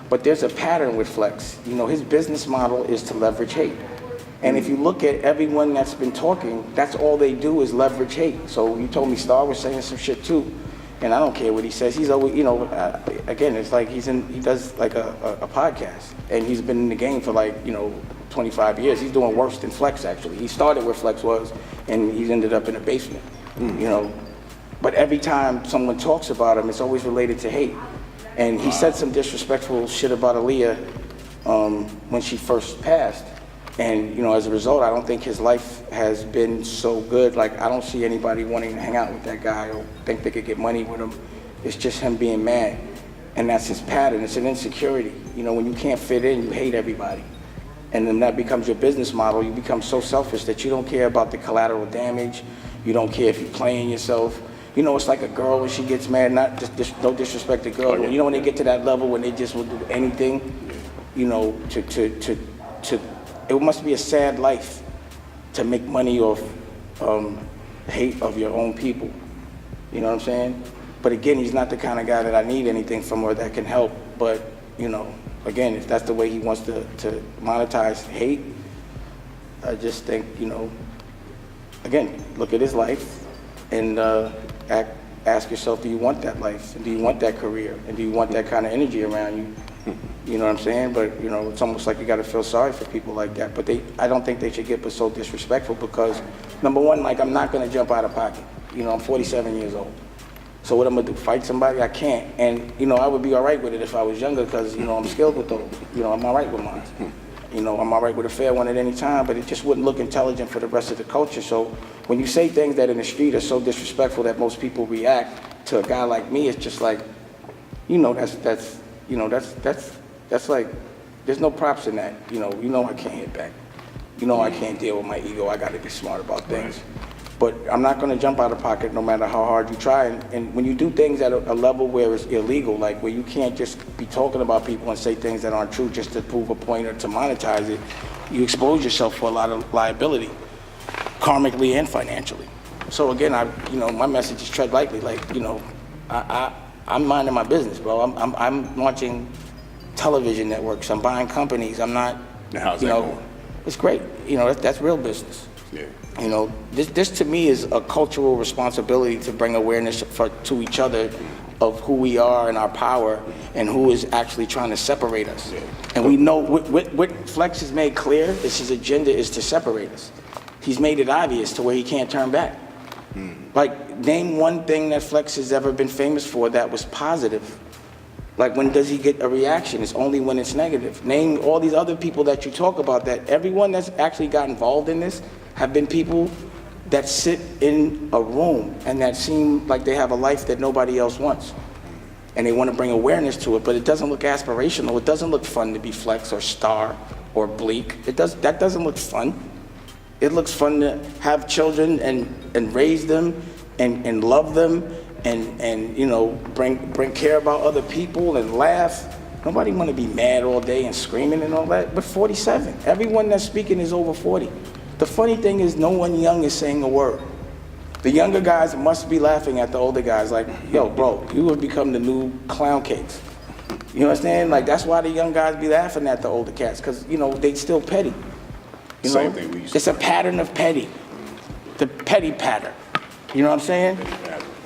But there's a pattern with Flex. You know, his business model is to leverage hate. And if you look at everyone that's been talking, that's all they do is leverage hate. So you told me Star was saying some shit too, and I don't care what he says. He's always, you know, again, it's like he does like a podcast, and he's been in the game for like, you know, 25 years. He's doing worse than Flex, actually. He started where Flex was, and he's ended up in a basement, you know. But every time someone talks about him, it's always related to hate. And he said some disrespectful shit about Aaliyah when she first passed. And, you know, as a result, I don't think his life has been so good. Like, I don't see anybody wanting to hang out with that guy or think they could get money with him. It's just him being mad. And that's his pattern. It's an insecurity. You know, when you can't fit in, you hate everybody. And then that becomes your business model. You become so selfish that you don't care about the collateral damage. You don't care if you're playing yourself. You know, it's like a girl when she gets mad, not just no disrespect to girls, but you know, when they get to that level when they just will do anything, you know, it must be a sad life to make money off hate of your own people. You know what I'm saying? But again, he's not the kind of guy that I need anything from or that can help. But, you know, again, if that's the way he wants to monetize hate, I just think, you know, again, look at his life and ask yourself, do you want that life? And do you want that career? And do you want that kind of energy around you? You know what I'm saying? But, you know, it's almost like you got to feel sorry for people like that. But I don't think they should get so disrespectful because, number one, like, I'm not going to jump out of pocket. You know, I'm 47 years old. So what I'm going to do, fight somebody? I can't. And, you know, I would be all right with it if I was younger because, you know, I'm skilled with those. You know, I'm all right with mine. You know, I'm all right with a fair one at any time, but it just wouldn't look intelligent for the rest of the culture. So when you say things that in the street are so disrespectful that most people react to a guy like me, it's just like, you know, that's like, there's no props in that. You know I can't hit back. You know I can't deal with my ego. I got to be smart about things. But I'm not going to jump out of pocket no matter how hard you try. And when you do things at a level where it's illegal, like where you can't just be talking about people and say things that aren't true just to prove a point or to monetize it, you expose yourself for a lot of liability, karmically and financially. So again, you know, my message is tread lightly. Like, you know, I'm minding my business, bro. I'm launching television networks. I'm buying companies. I'm not, you know, it's great. You know, that's real business. Yeah. You know, this to me is a cultural responsibility to bring awareness to each other of who we are and our power and who is actually trying to separate us. Yeah. And we know what Flex has made clear is his agenda is to separate us. He's made it obvious to where he can't turn back. Like, name one thing that Flex has ever been famous for that was positive. Like, when does he get a reaction? It's only when it's negative. Name all these other people that you talk about, that everyone that's actually got involved in this have been people that sit in a room and that seem like they have a life that nobody else wants. And they want to bring awareness to it, but it doesn't look aspirational. It doesn't look fun to be Flex or Star or Bleak. That doesn't look fun. It looks fun to have children and raise them and love them and you know, bring care about other people and laugh. Nobody want to be mad all day and screaming and all that. But 47. Everyone that's speaking is over 40. The funny thing is no one young is saying a word. The younger guys must be laughing at the older guys like, yo, bro, you would become the new clown cakes. You understand? Like, that's why the young guys be laughing at the older cats, because, you know, they still petty. You know? Same thing we used to. It's a pattern of petty. The petty pattern. You know what I'm saying?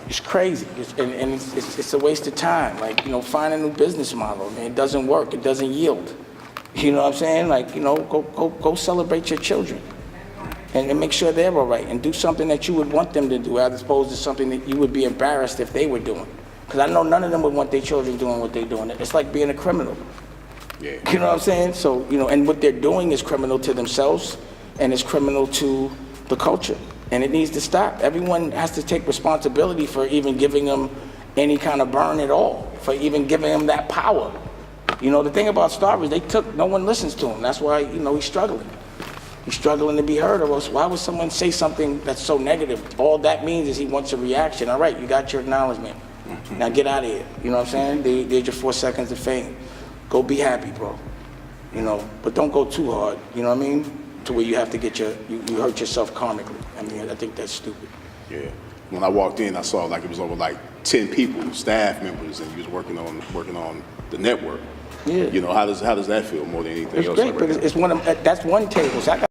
It's crazy. It's a waste of time. Like, you know, find a new business model. I mean, it doesn't work. It doesn't yield. You know what I'm saying? Like, you know, go celebrate your children. And make sure they're all right, and do something that you would want them to do as opposed to something that you would be embarrassed if they were doing. Because I know none of them would want their children doing what they're doing. It's like being a criminal. Yeah. You know what I'm saying? So, you know, and what they're doing is criminal to themselves and it's criminal to the culture. And it needs to stop. Everyone has to take responsibility for even giving them any kind of burn at all, for even giving them that power. You know, the thing about Star is no one listens to him. That's why, you know, he's struggling. He's struggling to be heard, or else why would someone say something that's so negative? All that means is he wants a reaction. All right, you got your acknowledgement. Now get out of here. You know what I'm saying? There's your 4 seconds of fame. Go be happy, bro. You know, but don't go too hard. You know what I mean? To where you have to get you hurt yourself karmically. I mean, I think that's stupid. Yeah. When I walked in, I saw like it was over like 10 people, staff members, and he was working on the network. Yeah. You know, how does that feel more than anything It's else? great, like but right now? it's one of, that's one table. So I got